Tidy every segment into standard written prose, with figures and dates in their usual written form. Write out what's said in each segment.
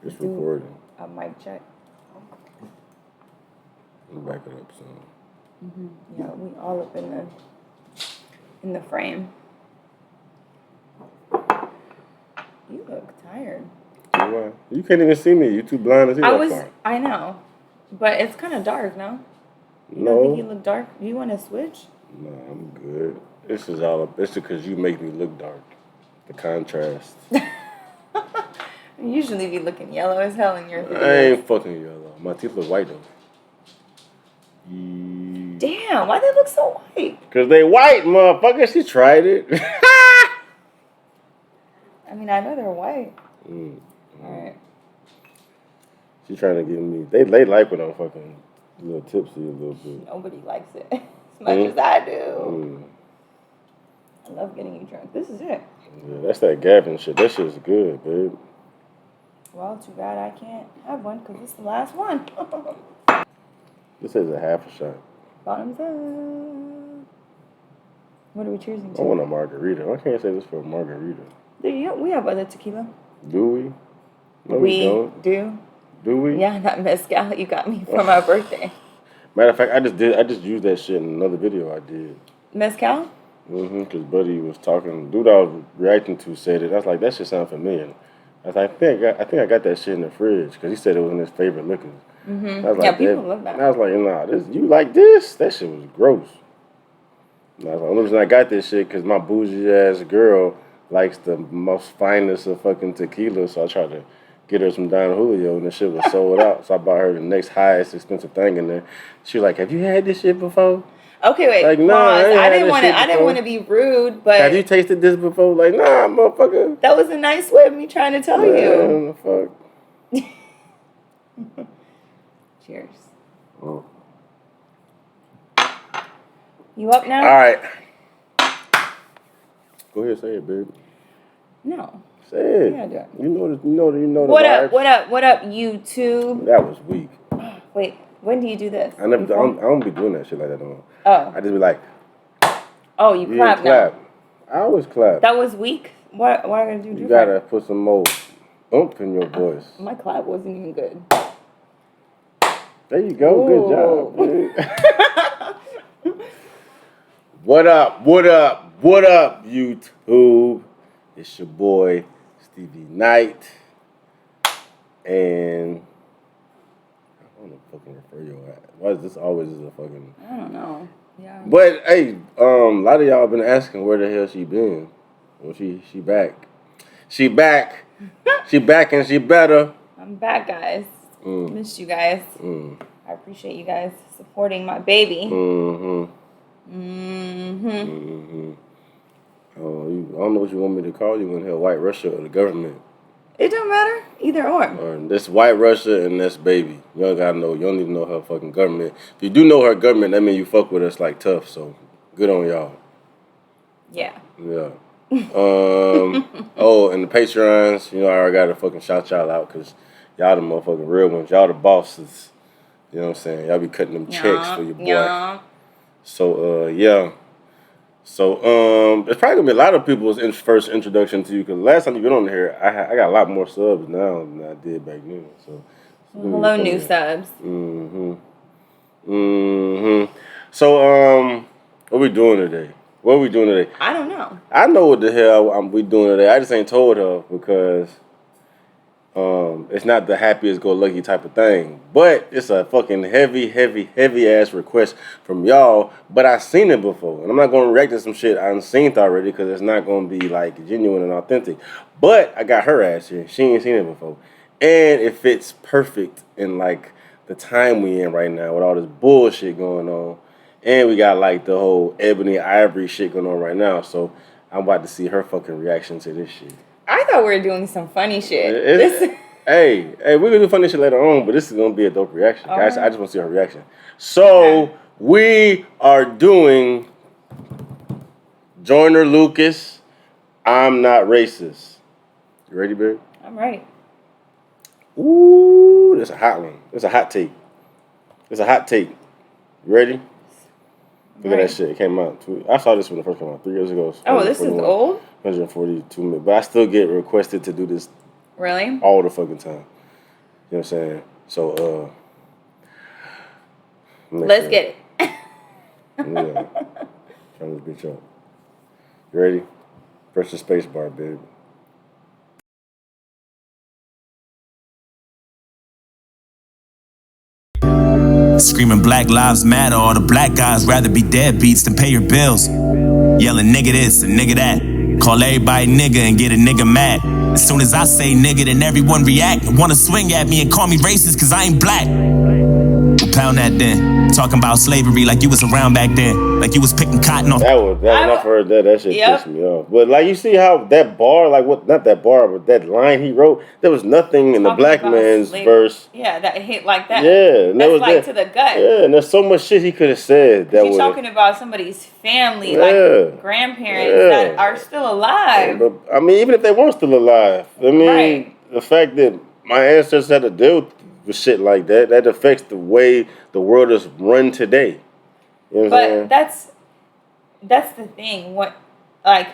It's recording. A mic check. Let me back it up some. Yeah, we all up in the frame. You look tired. Why? You can't even see me. You too blind to see that far. I know, but it's kind of dark, no? You No. don't think you look dark? Do you want to switch? No, I'm good. This is all. It's because you make me look dark. The contrast. You usually be looking yellow as hell in your videos. I ain't fucking yellow. My teeth look white though. Damn, why they look so white? Because they white, motherfucker. She tried it. I mean, I know they're white. Alright. She trying to give me. They like when I'm fucking a little tipsy a little bit. Nobody likes it as much as I do. I love getting you drunk. This is it. Yeah, that's that Gavin shit. That shit's good, babe. Well, too bad I can't have one because it's the last one. This is a half a shot. Bottoms up. What are we choosing to? I want a margarita. Why can't I say this for a margarita? We have other tequila. Do we? No, we don't. Do. Do we? Yeah, that mezcal you got me for my birthday. Matter of fact, I just used that shit in another video I did. Mezcal? Because Buddy was talking. Dude I was reacting to said it. I was like, that shit sound familiar. I was like, I think I got that shit in the fridge because he said it was in his favorite liquors. I was like, Yeah, people love that. And I was like, nah, you like this? That shit was gross. And I was like, the only reason I got this shit because my bougie ass girl likes the most finest of fucking tequila, so I tried to get her some Don Julio, and the shit was sold out. So I bought her the next highest expensive thing in there. She was like, "Have you had this shit before?" Okay, wait. Like, nah, I didn't want to be rude, but have you tasted this before? Like, nah, motherfucker. That was a nice way of me trying to tell you. Fuck. Cheers. Oh. You up now? All right. Go ahead, say it, babe. No. Say it. Yeah, do it. You know the What vibes. up? What up, YouTube? That was weak. Wait, when do you do this? I don't be doing that shit like that no more. Oh. I just be like. Oh, you clap now. I always clap. That was weak. What am I gonna do? You gotta put some more oomph in your voice. My clap wasn't even good. There you go. Ooh. Good job. What up, YouTube? It's your boy, Stevie Knight. And I don't know fucking refer your ass. Why is this always a fucking... I don't know. Yeah. But, hey, a lot of y'all been asking where the hell she been. Well, she back. She back. She back and she better. I'm back, guys. Missed you guys. I appreciate you guys supporting my baby. Oh, I don't know what you want me to call you in here, White Russia or the government. It don't matter. Either or. This White Russia and this baby. You don't gotta know. You don't need to know her fucking government. If you do know her government, that means you fuck with us like tough. So good on y'all. Yeah. Yeah. Oh, and the Patreons, I already gotta fucking shout y'all out because y'all the motherfucking real ones. Y'all the bosses. You know what I'm saying? Y'all be cutting them checks for your boy. Yeah. So, yeah. So, there's probably gonna be a lot of people's first introduction to you because last time you've been on here, I got a lot more subs now than I did back then. So, hello, new subs. So, what we doing today? I don't know. I know what the hell we doing today. I just ain't told her because it's not the happiest go lucky type of thing. But it's a fucking heavy ass request from y'all. But I seen it before. And I'm not gonna react to some shit I've seen already because it's not gonna be like genuine and authentic. But I got her ass here. She ain't seen it before. And it fits perfect in like the time we in right now with all this bullshit going on. And we got like the whole Ebony Ivory shit going on right now. So I'm about to see her fucking reaction to this shit. I thought we were doing some funny shit. Hey, we're gonna do funny shit later on, but this is gonna be a dope reaction. Guys, right. I just want to see her reaction. So we are doing Joyner Lucas, I'm Not Racist. You ready, babe? I'm ready. Ooh, that's a hot one. That's a hot take. It's a hot take. You ready? Look at that shit. It came out. I saw this when it first came out 3 years ago. Oh, this is old? 142 minutes. But I still get requested to do this really all the fucking time. what I'm saying? So, let's get it. Yeah. Turn this bitch up. You ready? Press the space bar, babe. Screaming Black Lives Matter, all the black guys rather be deadbeats than pay your bills. Yelling nigga this and nigga that. Call everybody nigga and get a nigga mad. As soon as I say nigga, then everyone react and wanna swing at me and call me racist cause I ain't black. Well, pound that then. Talking about slavery like you was around back then. Like you was picking cotton off. When I heard that shit pissed me off. But like you see how that bar, like what, not that bar, but that line he wrote, there was nothing in the black man's verse. Yeah, that hit like that. Yeah, and that's was like to the gut. Yeah, and there's so much shit he could have said. That he's talking about somebody's family, like grandparents that are still alive. But, I mean, even if they weren't still alive, I mean, the fact that my ancestors had to deal with shit like that affects the way the world is run today. You know what I'm saying? That's the thing. What, like,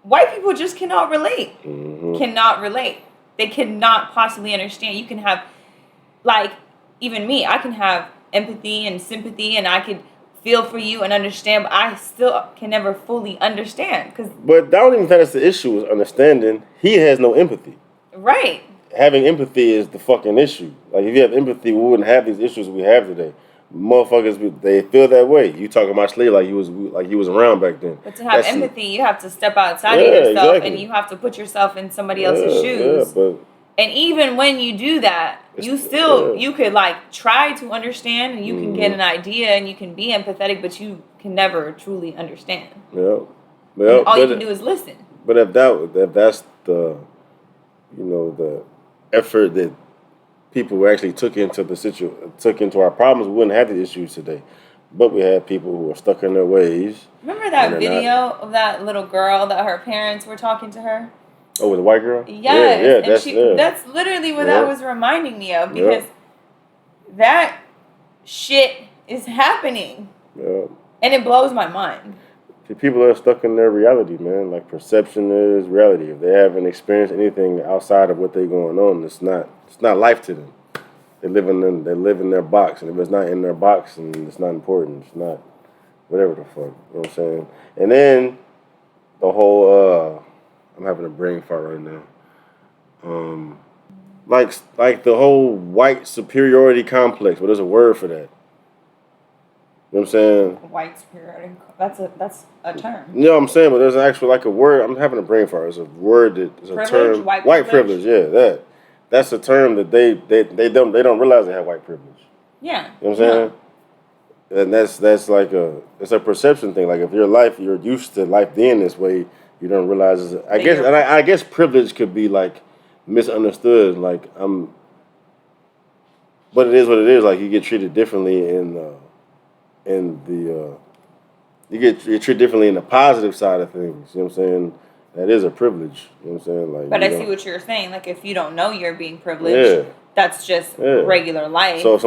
white people just cannot relate. Cannot relate. They cannot possibly understand. You can have, like, even me, I can have empathy and sympathy, and I could feel for you and understand, but I still can never fully understand. But I don't even think that's the issue, is understanding. He has no empathy. Right. Having empathy is the fucking issue. Like, if you have empathy, we wouldn't have these issues we have today. Motherfuckers, they feel that way. You talking about slave like you was around back then. But to have empathy, you have to step outside of yourself, and you have to put yourself in somebody else's shoes. And even when you do that, you could like try to understand, and you can get an idea, and you can be empathetic, but you can never truly understand. All you can do is listen. But if that's the, the effort that people actually took into our problems, we wouldn't have the issues today. But we have people who are stuck in their ways. Remember that video of that little girl that her parents were talking to her? Oh, with the white girl? Yes. That's literally what that was reminding me of, because that shit is happening. And it blows my mind. People are stuck in their reality, man. Like, perception is reality. If they haven't experienced anything outside of what they're going on, it's not life to them. They live in their box, and if it's not in their box, and it's not important. It's not whatever the fuck. You know what I'm saying? And then the whole I'm having a brain fart right now. Like the whole white superiority complex. Well, there's a word for that. You know what I'm saying? White superiority. That's a term. You know what I'm saying? But there's actually like a word. I'm having a brain fart. It's a word that is a term. White privilege. Yeah, that's a term that they don't realize they have white privilege. Yeah. You know what I'm saying? And that's like it's a perception thing. Like, if you're used to life being this way, you don't realize I guess privilege could be like misunderstood. Like, but it is what it is. Like, you get treated differently you're treated differently in the positive side of things. You know what I'm saying? That is a privilege. You know what I'm saying? Like, but I see what you're saying. Like, if you don't know you're being privileged, that's just regular life. So if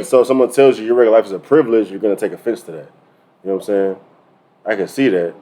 someone tells you your regular life is a privilege, you're gonna take offense to that. You know what I'm saying? I can see that.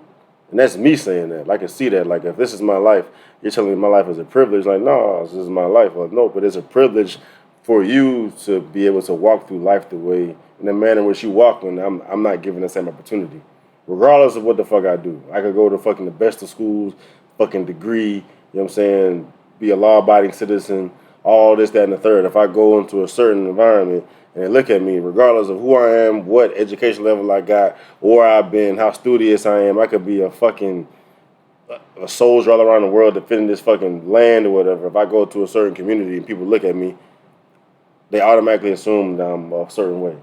And that's me saying that. I can see that. Like, if this is my life, you're telling me my life is a privilege. Like, no, this is my life. Well, no, but it's a privilege for you to be able to walk through life the way, in the manner in which you walk, when I'm not given the same opportunity. Regardless of what the fuck I do. I could go to fucking the best of schools, fucking degree, you know what I'm saying, be a law-abiding citizen, all this, that, and the third. If I go into a certain environment and they look at me, regardless of who I am, what education level I got, or I've been, how studious I am, I could be a fucking a soldier all around the world defending this fucking land or whatever. If I go to a certain community and people look at me, they automatically assume that I'm a certain way.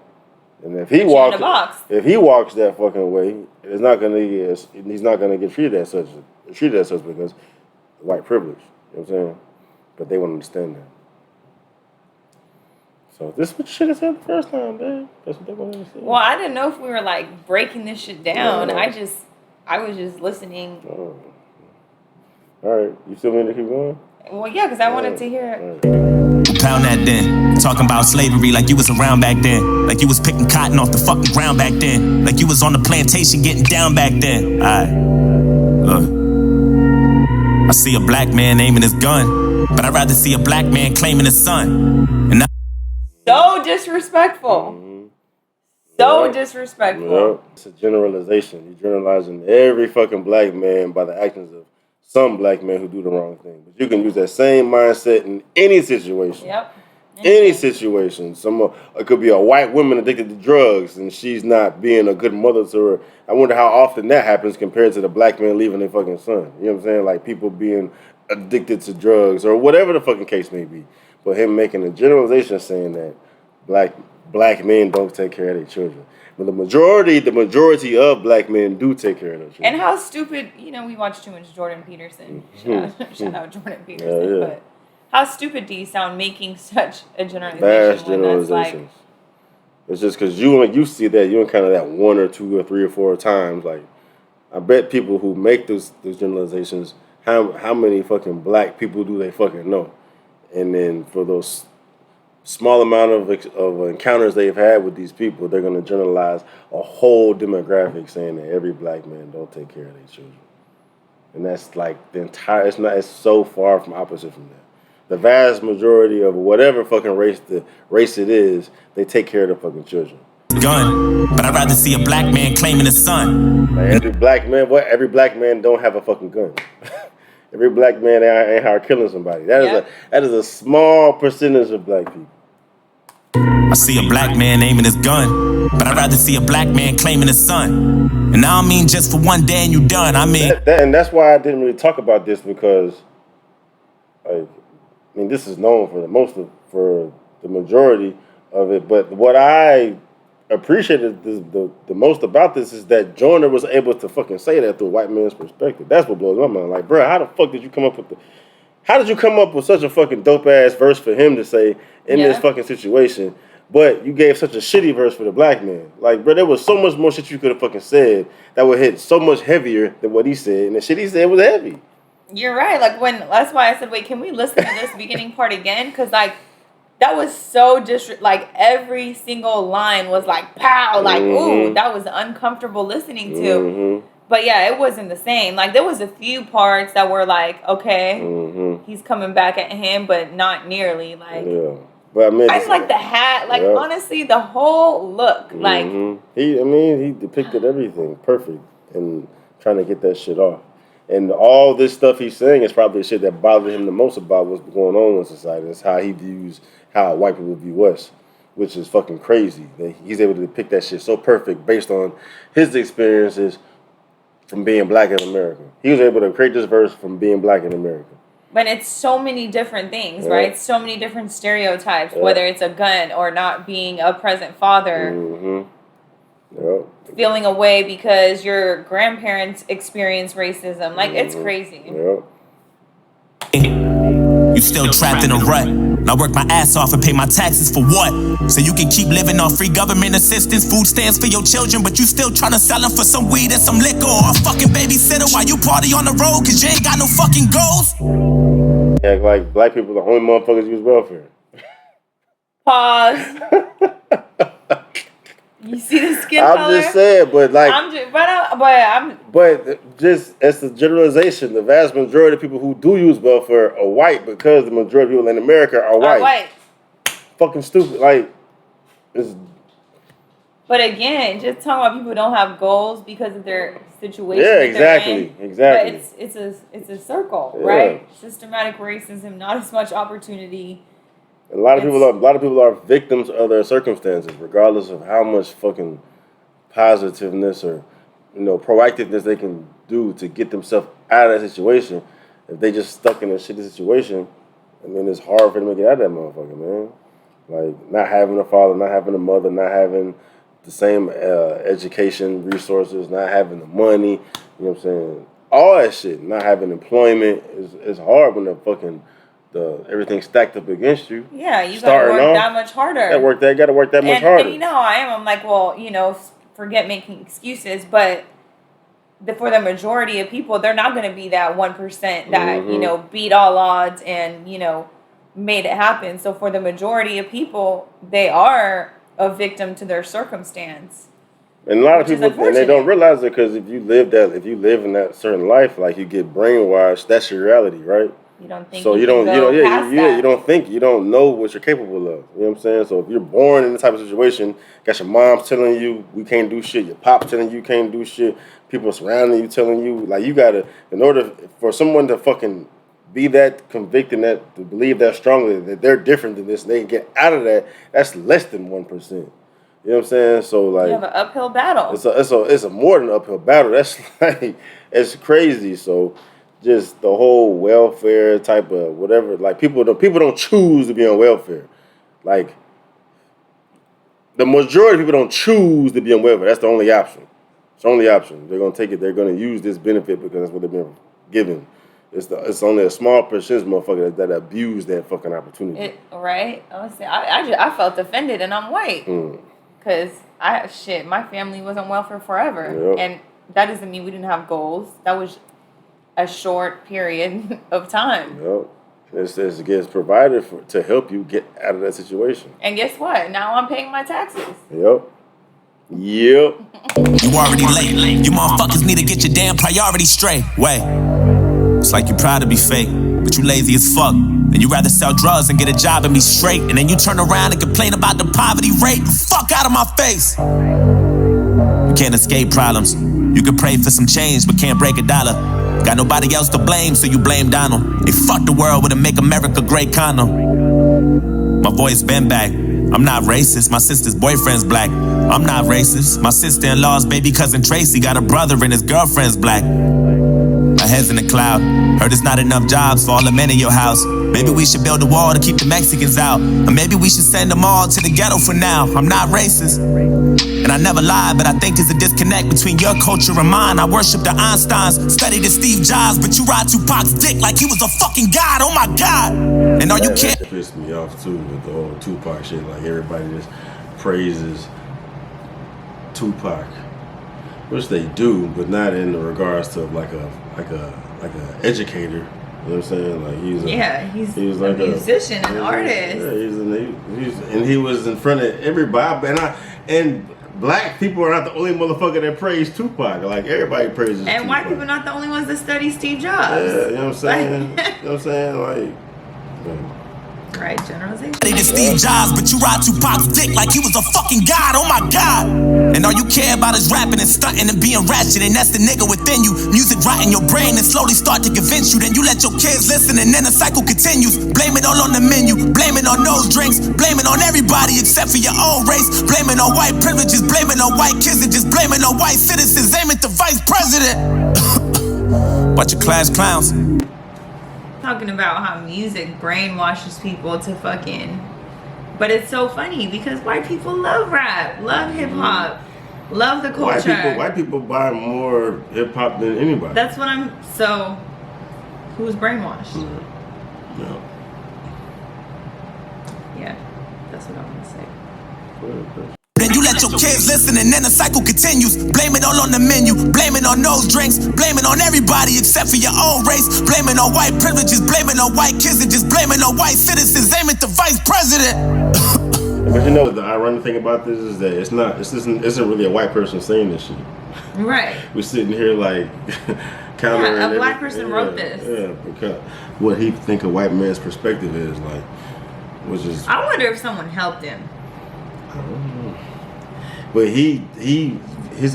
And if he walks that fucking way, he's not gonna get treated as such because white privilege. You know what I'm saying? But they won't understand that. So this is what you should have said the first time, man. That's what they want to understand. Well, I didn't know if we were like breaking this shit down. I was just listening. Oh. All right, you still need to keep going? Well, yeah, because I wanted to hear it. Pound that then. Talking about slavery like you was around back then. Like you was picking cotton off the fucking ground back then. Like you was on the plantation getting down back then. Alright. Look. I see a black man aiming his gun. but I'd rather see a black man claiming the sun. And so disrespectful. So disrespectful. Yep. It's a generalization. You're generalizing every fucking black man by the actions of some black men who do the wrong thing. But you can use that same mindset in any situation. Yep. Any situation. It could be a white woman addicted to drugs and she's not being a good mother to her. I wonder how often that happens compared to the black man leaving their fucking son. You know what I'm saying? Like people being addicted to drugs or whatever the fucking case may be. But him making a generalization saying that black men don't take care of their children. But the majority of black men do take care of their children. And how stupid, we watch too much Jordan Peterson. Shout out Jordan Peterson. But how stupid do you sound making such a generalization? Vast generalizations. It's just because you see that, you encounter that one or two or three or four times. Like, I bet people who make those generalizations, how many fucking black people do they fucking know? And then for those small amount of encounters they've had with these people, they're going to generalize a whole demographic saying that every black man don't take care of their children. And that's like the entire, it's so far from opposite from that. The vast majority of whatever fucking race it is, they take care of the fucking children. Gun, but I'd rather see a black man claiming the sun. Like every black man don't have a fucking gun. Every black man ain't out killing somebody. That is a small percentage of black people. I see a black man aiming his gun, but I'd rather see a black man claiming the sun. And I don't mean just for one day and you done. I mean, and that's why I didn't really talk about this because, this is known for the majority of it. But what I appreciated the most about this is that Joyner was able to fucking say that through a white man's perspective. That's what blows my mind. Like, bro, how the fuck did you come up with such a fucking dope ass verse for him to say in this fucking situation? But you gave such a shitty verse for the black man. Like, bro, there was so much more shit you could have fucking said that would hit so much heavier than what he said, and the shit he said was heavy. You're right. Like that's why I said, wait, can we listen to this beginning part again? Because that was so like every single line was like pow, like ooh, that was uncomfortable listening to. Mm-hmm. But yeah, it wasn't the same. Like there was a few parts that were like, okay, he's coming back at him, but not nearly. Like, but I like the hat. Like honestly, the whole look. Like he depicted everything perfect and trying to get that shit off. And all this stuff he's saying is probably the shit that bothered him the most about what's going on in society. It's how he views how white people view us, which is fucking crazy. That he's able to depict that shit so perfect based on his experiences from being black in America. He was able to create this verse from being black in America. But it's so many different things, right? So many different stereotypes, whether it's a gun or not being a present father. Feeling away because your grandparents experienced racism. Like, it's crazy. You still trapped in a rut. And I work my ass off and pay my taxes for what? So you can keep living off free government assistance, food stamps for your children, but you still trying to sell them for some weed and some liquor or a fucking babysitter while you party on the road because you ain't got no fucking goals? Act like black people are the only motherfuckers use welfare. Pause. You see the skin color? I'm just saying, but like, but just as a generalization, the vast majority of people who do use welfare are white because the majority of people in America are white. Fucking stupid. Like, it's. But again, just talking about people who don't have goals because of their situation. Yeah, exactly. But it's a circle, right? Systematic racism, not as much opportunity. A lot of people are victims of their circumstances, regardless of how much fucking positiveness or proactiveness they can do to get themselves out of that situation. If they just stuck in a shitty situation, it's hard for them to get out of that motherfucker, man. Like not having a father, not having a mother, not having the same education resources, not having the money. You know what I'm saying? All that shit, not having employment is hard when everything's stacked up against you. Yeah, you gotta work that much harder. Gotta work that much harder. And I'm like, well, forget making excuses, but for the majority of people, they're not going to be that 1% that, beat all odds and, made it happen. So for the majority of people, they are a victim to their circumstance. And a lot of people, and they don't realize it because if you live in that certain life, like you get brainwashed, that's your reality, right? You don't think so you don't think, you don't know what you're capable of. You know what I'm saying? So if you're born in this type of situation, got your mom's telling you we can't do shit, your pop's telling you can't do shit, people surrounding you telling you, like, you gotta, in order for someone to fucking be that convicted, that to believe that strongly that they're different than this, and they can get out of that, that's less than 1%. You know what I'm saying? So like, you have an uphill battle. It's a more than an uphill battle. That's like, it's crazy. So just the whole welfare type of whatever, like people don't choose to be on welfare. Like the majority of people don't choose to be on welfare. That's the only option. It's the only option. They're gonna take it. They're gonna use this benefit because that's what they've been given. It's only a small percentage motherfucker that abuse that fucking opportunity. Right? I felt offended, and I'm white because my family was on welfare forever, and that doesn't mean we didn't have goals. That was a short period of time. Yep. It gets provided to help you get out of that situation. And guess what? Now I'm paying my taxes. Yep. You already late. You motherfuckers need to get your damn priorities straight. Wait. It's like you're proud to be fake, but you lazy as fuck. And you rather sell drugs and get a job and be straight. And then you turn around and complain about the poverty rate. Fuck out of my face. You can't escape problems. You can pray for some change, but can't break a dollar. Got nobody else to blame, so you blame Donald. They fucked the world with a Make America Great condom. My voice been back. I'm not racist, my sister's boyfriend's black. I'm not racist, my sister-in-law's baby cousin Tracy got a brother and his girlfriend's black. My head's in the cloud. Heard there's not enough jobs for all the men in your house. Maybe we should build a wall to keep the Mexicans out. Or maybe we should send them all to the ghetto for now. I'm not racist. And I never lie, but I think there's a disconnect between your culture and mine. I worship the Einsteins, studied the Steve Jobs, but you ride Tupac's dick like he was a fucking god. Oh my God. And all you can't. That pissed me off too with the whole Tupac shit. Like everybody just praises Tupac. Which they do, but not in the regards to like a educator. You know what I'm saying? Like he's like a musician, an artist. Yeah, he was in front of everybody, and black people are not the only motherfucker that praise Tupac. Like everybody praises. And Tupac. white people are not the only ones that study Steve Jobs. Yeah, you know what I'm saying? You know what I'm saying? Like. Right, generalization. They did Steve Jobs, but you ride Tupac's dick like he was a fucking god. Oh my God. And all you care about is rapping and stunting and being ratchet, and that's the nigga within you. Music rot in your brain and slowly start to convince you. Then you let your kids listen, and then the cycle continues. Blame it all on the menu, blame it on those drinks, blame it on everybody except for your own race. Blame it on white privileges, blame it on white kids, and just blame it on white citizens. Aim at the vice president. Bunch of class clowns. Talking about how music brainwashes people to fucking, but it's so funny because white people love rap, love hip hop, love the culture. White people buy more hip hop than anybody. That's what so who's brainwashed? No. Yeah, that's what I'm gonna say. Then you let your kids listen, and then the cycle continues. Blame it all on the menu, blame it on those drinks, blame it on everybody except for your own race. Blame it on white privileges, blame it on white kids, and just blame it on white citizens. Aim at the vice president. But you know, the ironic thing about this is that isn't really a white person saying this shit. Right. We're sitting here like countering. Yeah, a black person wrote this. Yeah, because what he think a white man's perspective is like, which is. I wonder if someone helped him. I don't know. But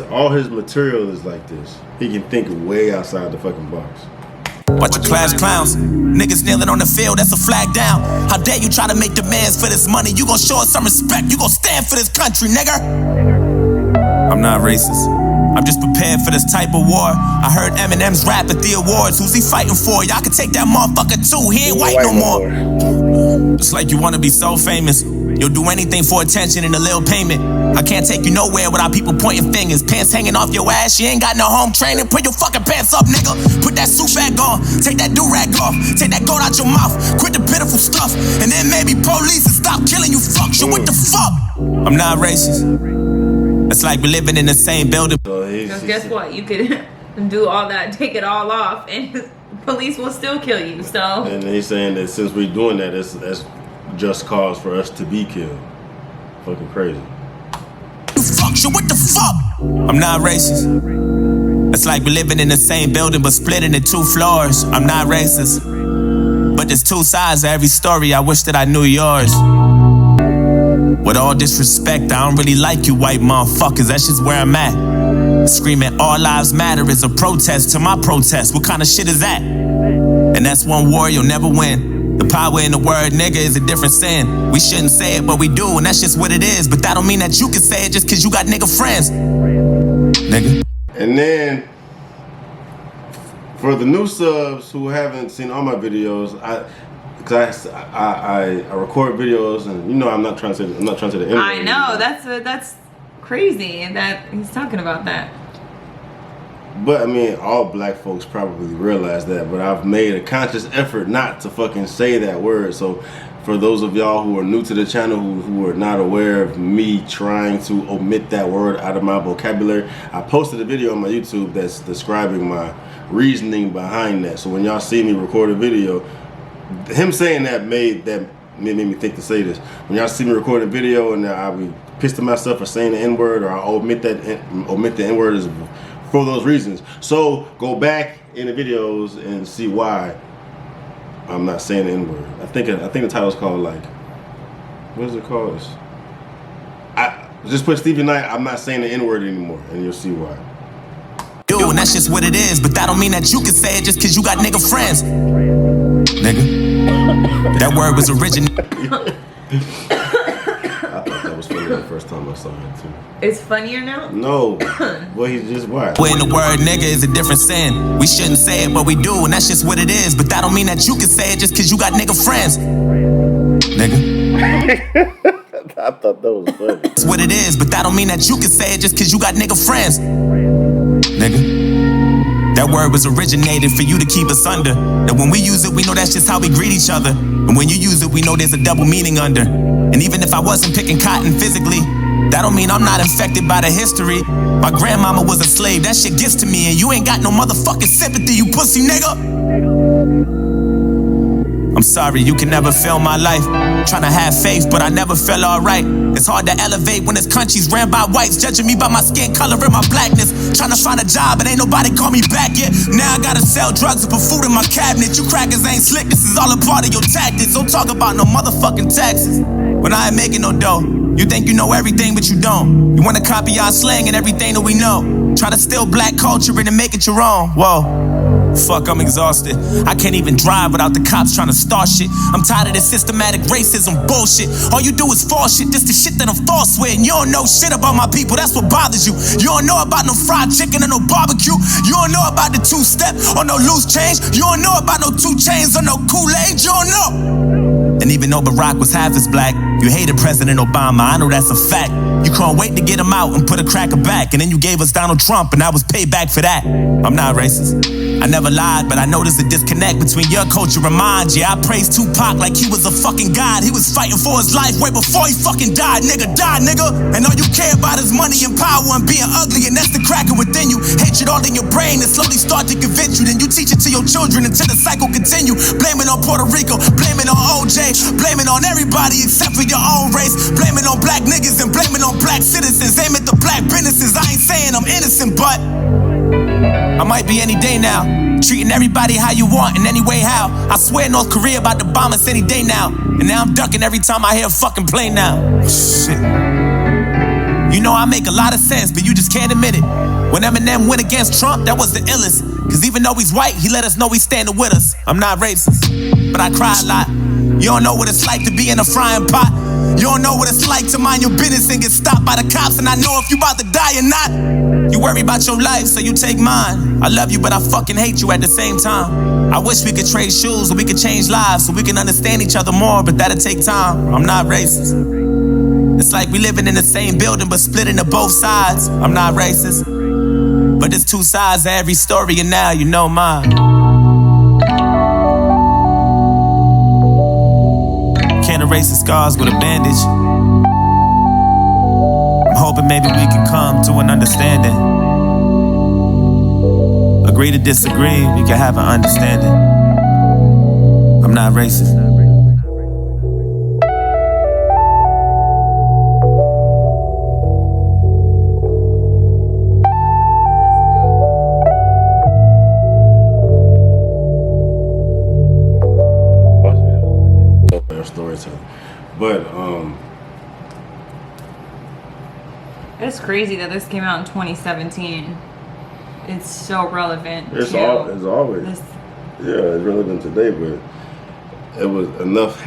all his material is like this. He can think way outside the fucking box. Bunch of class clowns. Niggas kneeling on the field, that's a flag down. How dare you try to make demands for this money? You gon' show us some respect, you gon' stand for this country, nigga. I'm not racist. I'm just prepared for this type of war. I heard Eminem's rap at the awards. Who's he fighting for? Y'all can take that motherfucker too. He ain't white no more. It's like you wanna be so famous. You'll do anything for attention and a little payment. I can't take you nowhere without people pointing fingers. Pants hanging off your ass, you ain't got no home training. Put your fucking pants up, nigga. Put that suit back on. Take that do-rag off. Take that gold out your mouth. Quit the pitiful stuff. And then maybe police and stop killing you fuck. So what the fuck? I'm not racist. It's like we're living in the same building. Because guess what? You could do all that, take it all off, and police will still kill you, so. And he's saying that since we're doing that, that's just cause for us to be killed. Fucking crazy. You fuck, so what the fuck? I'm not racist. It's like we're living in the same building but split into 2 floors. I'm not racist. But there's two sides to every story, I wish that I knew yours. With all disrespect, I don't really like you white motherfuckers, that's just where I'm at. Screaming all lives matter is a protest to my protest, what kind of shit is that? And that's one war you'll never win. The power in the word nigga is a different sin. We shouldn't say it, but we do, and that's just what it is. But that don't mean that you can say it just cause you got nigga friends. Nigga. And then, for the new subs who haven't seen all my videos, I record videos, and you know I'm not trying to say the N-word. I know that's crazy, and that he's talking about that. But I mean, all black folks probably realize that. But I've made a conscious effort not to fucking say that word. So, for those of y'all who are new to the channel, who are not aware of me trying to omit that word out of my vocabulary, I posted a video on my YouTube that's describing my reasoning behind that. So when y'all see me record a video, him saying that made me think to say this. When y'all see me record a video and I'll be pissed at myself for saying the N-word, or I'll omit the N-word is for those reasons. So go back in the videos and see why I'm not saying the N-word. I think the title's called, like, what is it called? I just put Stevie Knight, I'm not saying the N-word anymore, and you'll see why. And that's just what it is, but that don't mean that you can say it just cause you got nigga friends. Nigga. That word was originated. I thought that was funny the first time I saw it too. It's funnier now? No. Well, he's just white. When the word nigga is a different sin. We shouldn't say it, but we do, and that's just what it is. But that don't mean that you can say it just cause you got nigga friends. Nigga. I thought that was funny. That's what it is, but that don't mean that you can say it just cause you got nigga friends. Nigga. That word was originated for you to keep us under. That when we use it, we know that's just how we greet each other. And when you use it, we know there's a double meaning under. And even if I wasn't picking cotton physically, that don't mean I'm not infected by the history. My grandmama was a slave, that shit gets to me, and you ain't got no motherfucking sympathy, you pussy nigga. I'm sorry, you can never feel my life. Tryna have faith, but I never felt alright. It's hard to elevate when this country's ran by whites, judging me by my skin color and my blackness. Tryna find a job, but ain't nobody call me back yet. Now I gotta sell drugs and put food in my cabinet. You crackers ain't slick, this is all a part of your tactics. Don't talk about no motherfucking taxes when I ain't making no dough. You think you know everything, but you don't. You wanna copy our slang and everything that we know. Try to steal black culture and make it your own. Whoa. Fuck, I'm exhausted. I can't even drive without the cops trying to start shit. I'm tired of this systematic racism bullshit. All you do is false shit, this the shit that I'm false with. And you don't know shit about my people, that's what bothers you. You don't know about no fried chicken or no barbecue. You don't know about the two-step or no loose change. You don't know about no 2 chains or no Kool-Aid. You don't know. And even though Barack was half as black, you hated President Obama, I know that's a fact. You couldn't wait to get him out and put a cracker back. And then you gave us Donald Trump and I was paid back for that. I'm not racist. I never lied, but I know there's a disconnect between your culture and mine. Yeah, I praised Tupac like he was a fucking god. He was fighting for his life way before he fucking died. Nigga, die, nigga. And all you care about is money and power and being ugly, and that's the cracker within you. Hatred all in your brain and slowly start to convince you. Then you teach it to your children until the cycle continue. Blame it on Puerto Rico, blame it on OJ, blame it on everybody except for your own race. Blame it on black niggas and blame it on black citizens. Aim at the black businesses. I ain't saying I'm innocent, but I might be any day now. Treating everybody how you want in any way how. I swear North Korea about to bomb us any day now. And now I'm ducking every time I hear a fucking plane now. Shit. You know I make a lot of sense, but you just can't admit it. When Eminem went against Trump, that was the illest. Cause even though he's white, he let us know he's standing with us. I'm not racist, but I cry a lot. You don't know what it's like to be in a frying pot. You don't know what it's like to mind your business and get stopped by the cops. And I know if you about to die or not. You worry about your life, so you take mine. I love you, but I fucking hate you at the same time. I wish we could trade shoes so we could change lives, so we can understand each other more, but that'll take time. I'm not racist. It's like we living in the same building, but split into both sides. I'm not racist, but there's 2 sides to every story, and now you know mine. Can't erase the scars with a bandage. I'm hoping maybe we can come to an understanding. Agree to disagree, we can have an understanding. I'm not racist. storytelling. But it's crazy that this came out in 2017. It's so relevant. It's always. Yeah, it's relevant today, but it was enough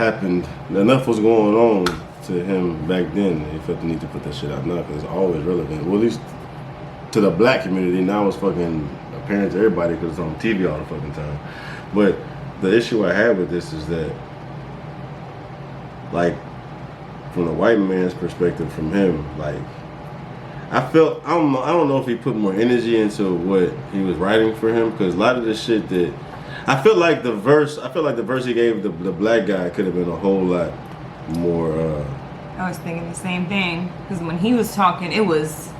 was going on to him back then. He felt the need to put that shit out now because it's always relevant. Well, at least to the black community, now it's fucking apparent to everybody because it's on TV all the fucking time. But the issue I have with this is that, like, from the white man's perspective, from him, like, I don't know if he put more energy into what he was writing for him, because a lot of the shit that I feel like the verse he gave the black guy could have been a whole lot more. I was thinking the same thing, because when he was talking, it was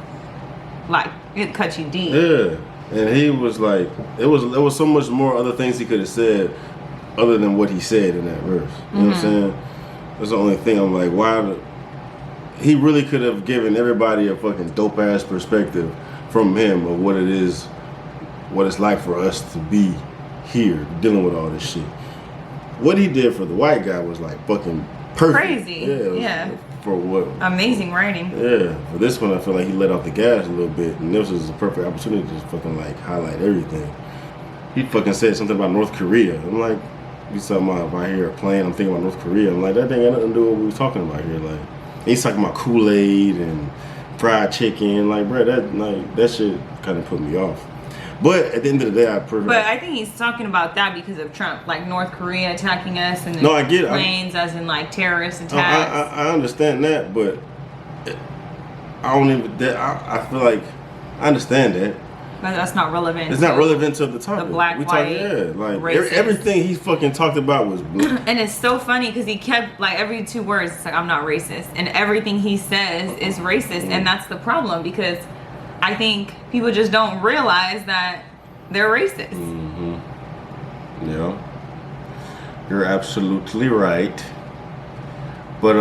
like it cut you deep. Yeah, and he was like, there was so much more other things he could have said other than what he said in that verse. You know what I'm saying? That's the only thing. I'm like, why? He really could have given everybody a fucking dope ass perspective from him of what it is, what it's like for us to be here dealing with all this shit. What he did for the white guy was like fucking perfect. Crazy. Yeah. For what? Amazing writing. Yeah. For this one, I feel like he let off the gas a little bit, and this was a perfect opportunity to just fucking like highlight everything. He fucking said something about North Korea. I'm like, you talking about if I hear a plane, I'm thinking about North Korea. I'm like, that thing got nothing to do with what we was talking about here. Like, he's talking about Kool-Aid and fried chicken. Like, bro, that shit kind of put me off. But at the end of the day, But I think he's talking about that because of Trump, like North Korea attacking us and I get it. Planes as in like terrorist attacks. I understand that, but I don't even. I feel like I understand that. But that's not relevant. It's not relevant to the topic. The black, white, everything he fucking talked about was. And it's so funny because he kept like every 2 words. It's like, I'm not racist, and everything he says is racist, and that's the problem because I think people just don't realize that they're racist. Mm-hmm. Yeah, you're absolutely right. But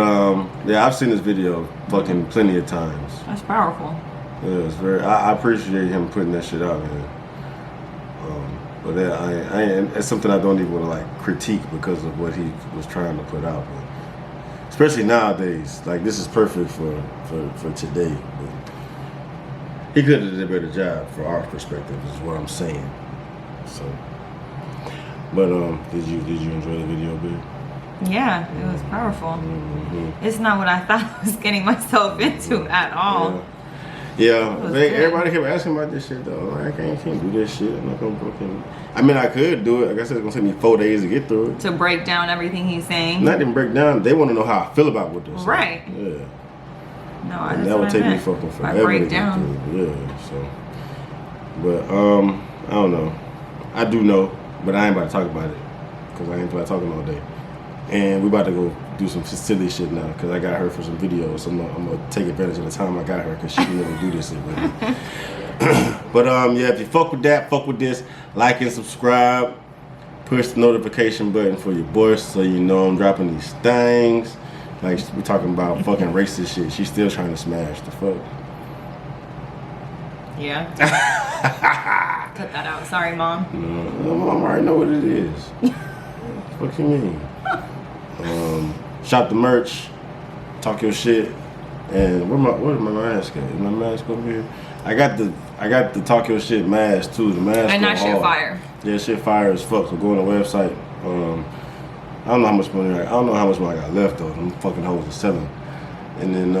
yeah, I've seen this video fucking plenty of times. That's powerful. Yeah, it's very. I appreciate him putting that shit out, man. But it's something I don't even want to like critique because of what he was trying to put out. But especially nowadays, like this is perfect for today. But he could have did a better job for our perspective, is what I'm saying. So, but did you enjoy the video, babe? Yeah, it was powerful. Mm-hmm. It's not what I thought I was getting myself into at all. Yeah, everybody kept asking about this shit though. Like, I can't do this shit. I'm not gonna fucking. I mean, I could do it. Like I said, it's gonna take me 4 days to get through it. To break down everything he's saying. Not even break down. They want to know how I feel about what they're saying. Right. Yeah. No, and that would take me fucking forever. I break down. Yeah. So, but I don't know. I do know, but I ain't about to talk about it because I ain't about talking all day. And we about to go do some silly shit now because I got her for some videos. So I'm gonna take advantage of the time I got her because she can never do this shit with me. But yeah, if you fuck with that, fuck with this, like and subscribe. Push the notification button for your boy so you know I'm dropping these things. Like we're talking about fucking racist shit. She's still trying to smash the fuck. Yeah. Cut that out. Sorry, Mom. No, Mom already know what it is. What you mean? Shop the merch, talk your shit, and where's my mask at? Is my mask over here? I got the talk your shit mask too. The mask and that shit fire. Yeah, shit fire as fuck. So go on the website. I don't know how much money I got left though. Them fucking hoes are selling. And then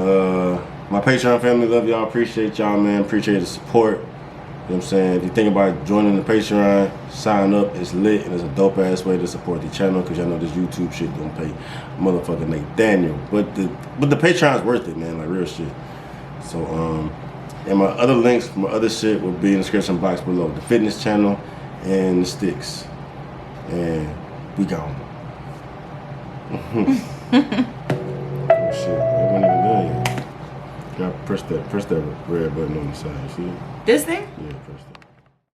my Patreon family, love y'all. Appreciate y'all, man. Appreciate the support. You know what I'm saying? If you think about joining the Patreon, sign up. It's lit and it's a dope ass way to support the channel because y'all know this YouTube shit don't pay motherfucking Nathaniel. But the Patreon's worth it, man. Like real shit. So and my other links, my other shit will be in the description box below. The fitness channel and the sticks. And we gone. Oh shit, I wasn't even done yet. You gotta press that red button on the side, see? This thing? Yeah, press that.